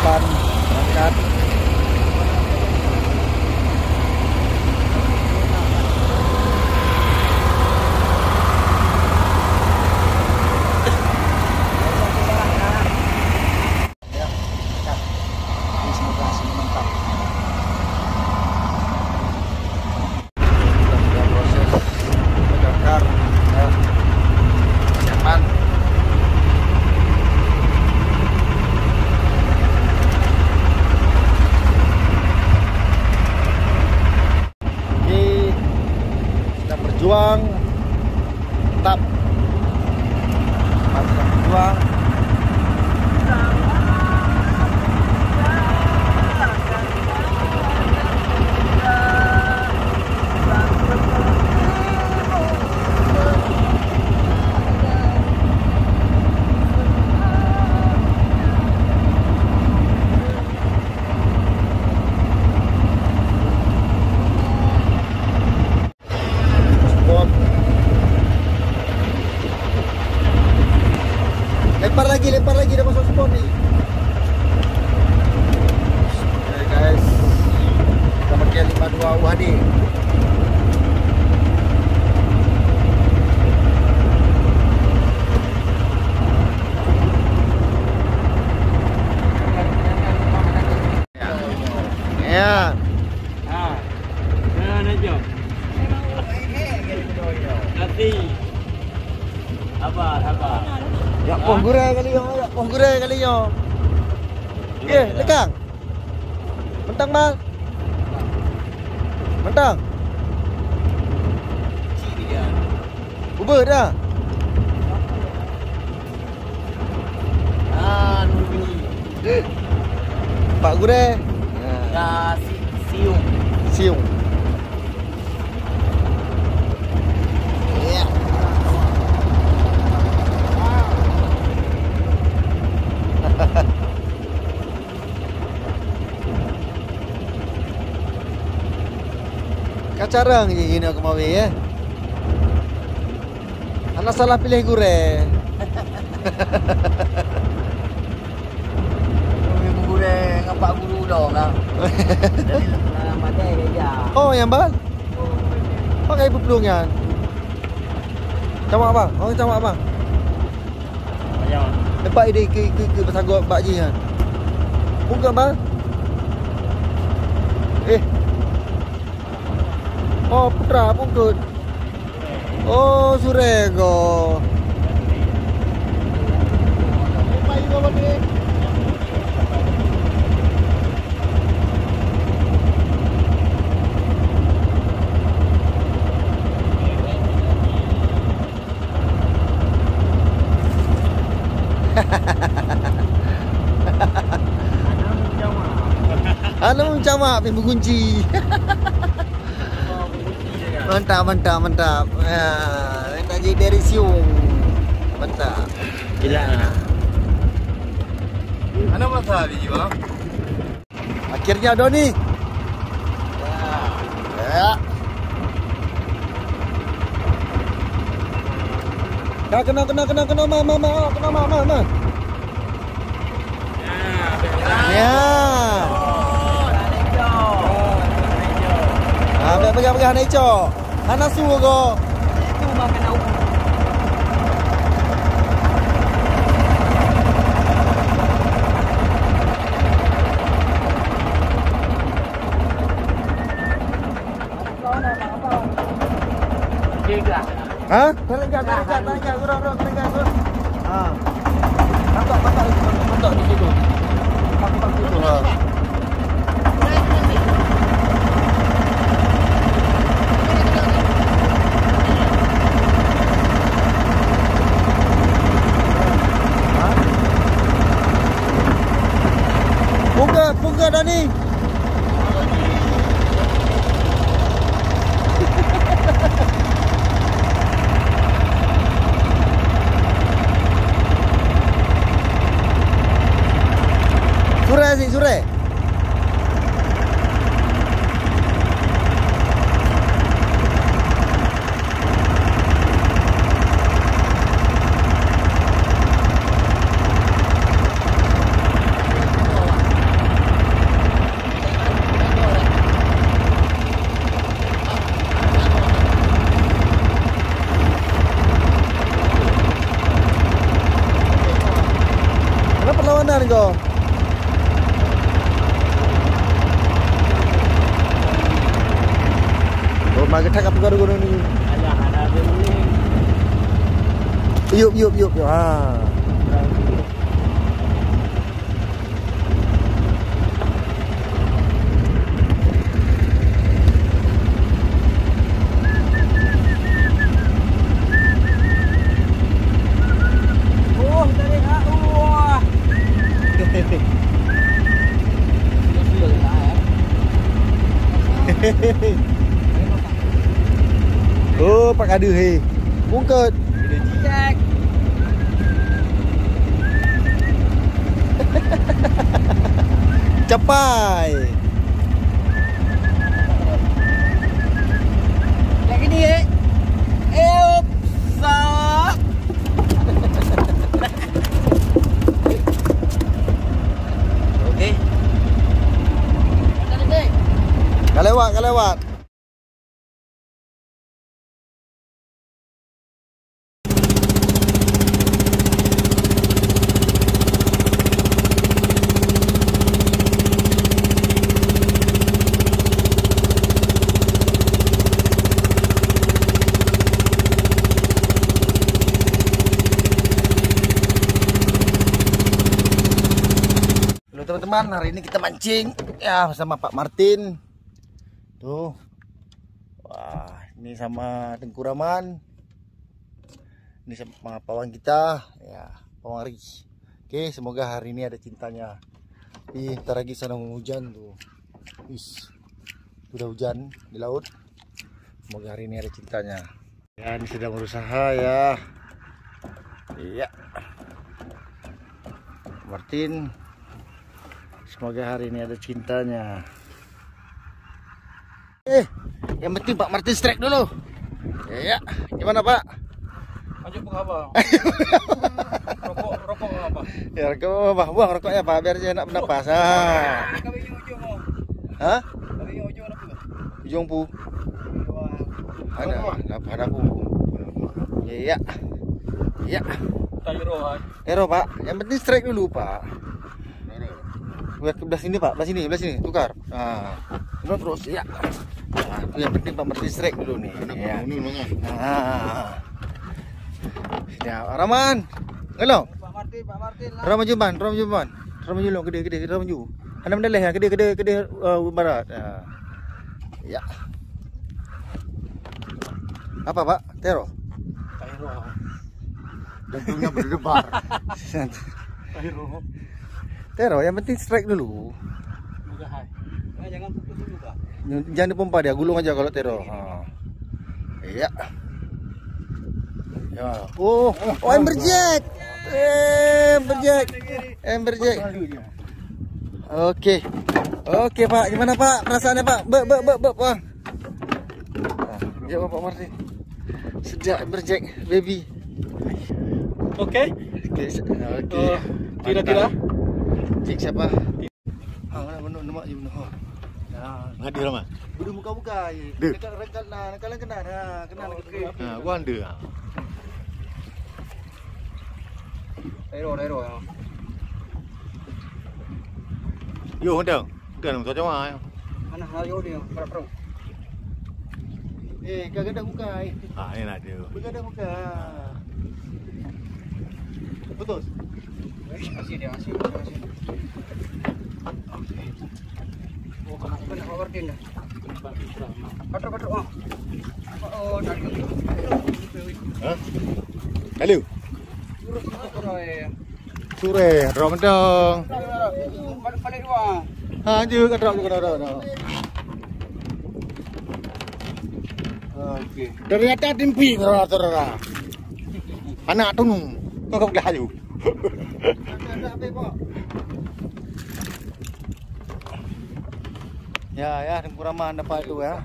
depan berangkat. Berjuang tetap berjuang. Lempar lagi dah masuk spot ni. Okay guys, kita pakai 52 UHD. Ya. Jangan aja. Nanti. Apa? Ya pong gurih kali yo, ya pong gurih kali yo. Lekang. Mentang mal. Mentang. Sini dia. Ubah dah. Nuni. Pak gurih. Ya, siung. Siung. Kacarang je gini aku mau ya. Anak salah pilih gurih. Gurih ngapak guru dong lah. Pakai aja. Oh, yang bang? Pakai pelungan. Camak bang. Oh, camak bang. Ayam. Lepas ide ke pasal gua bak ji kan. Bukan bang. Oh, putra pungkut. Oh, surego. Payu apa ni? Anu camak pi berkunci. Mantap. Ya, nak jadi dari siung. Mantap. Gila. Mana masalah ni, bang? Akhirnya Doni. Ya. Dah kena mama. Ya. Pegang naik cok. Anak suruh kau. Itu makan au. Gila. Hah? Terenggat, kurang. Ah. Mantap di situ. Mantap situ lah. Bunga dah ni. Surai. Kenapa perlawanan kau? Oh, magetak apa kau gunung ni? Ada boleh. Yuk. Ha. Oh, dari wah. Oh, pak ada he. Bungkut. Cek. Capai. Yang ini Elsa. Okey. Kau lewat. Teman-teman, hari ini kita mancing ya bersama Pak Martin. Tuh. Wah, ini sama Tengku Rahman. Ini sama pawang kita, ya, pawang Riz. Oke, semoga hari ini ada cintanya. Tapi ntar lagi sana hujan tuh. Wis. Udah hujan di laut. Semoga hari ini ada cintanya. Ya, ini sedang berusaha ya. Iya. Martin. Semoga hari ini ada cintanya. Yang penting Pak Martin strike dulu. Ya, gimana Pak? Lanjut apa? Rokok apa? Ya, rokok apa? Buang rokoknya Pak, biar saya enak bernapas. Hah? Ujung pu. Ada pu. Iya. Hero Pak, yang penting strike dulu Pak. Lihat ke belah sini Pak, belah sini, tukar. Nah, terus ya. Nah, itu yang penting Pak Martin strike dulu nih. Ya. Nah. Ya, Rahman. Halo. Pak Martin lah. Rahman Juman. Gede, Rahman Ju. Anda mendalah ya, gede barat. Nah. Ya. Apa Pak? Tero. Jantungnya berdebar. Tero, yang penting strike dulu. Jangan putus dulu, Pak. Jangan dipompa dia, gulung aja kalau tero. Iya. Ya. Oh, Amberjack. Amberjack. Oke Pak, gimana Pak perasaannya Pak? Bang. Ya Pak Martin. Sejak Amberjack baby. Oke. Tidak. Cik siapa? Mana nama you noh. Ngadi lama. Budu muka-muka. Dekat nah, kalian kena. Kena okey. Gua anda. Hero. Yo, dah. Kan tu macam Mana hayo dia? Perang. Kagak ada muka. ini nak dia. Kagak ada muka. Putus. Masih. Oh, kena Pak Martin dah. Katok. Oh, dah. Halo. Sure, Ramadan. Balik dua. Juga ada. Okey. Ternyata timpi saudara. Anak tu kau dah hayu. Ada apa, Pak? Ya, Tengku Rahman dapat tu ya.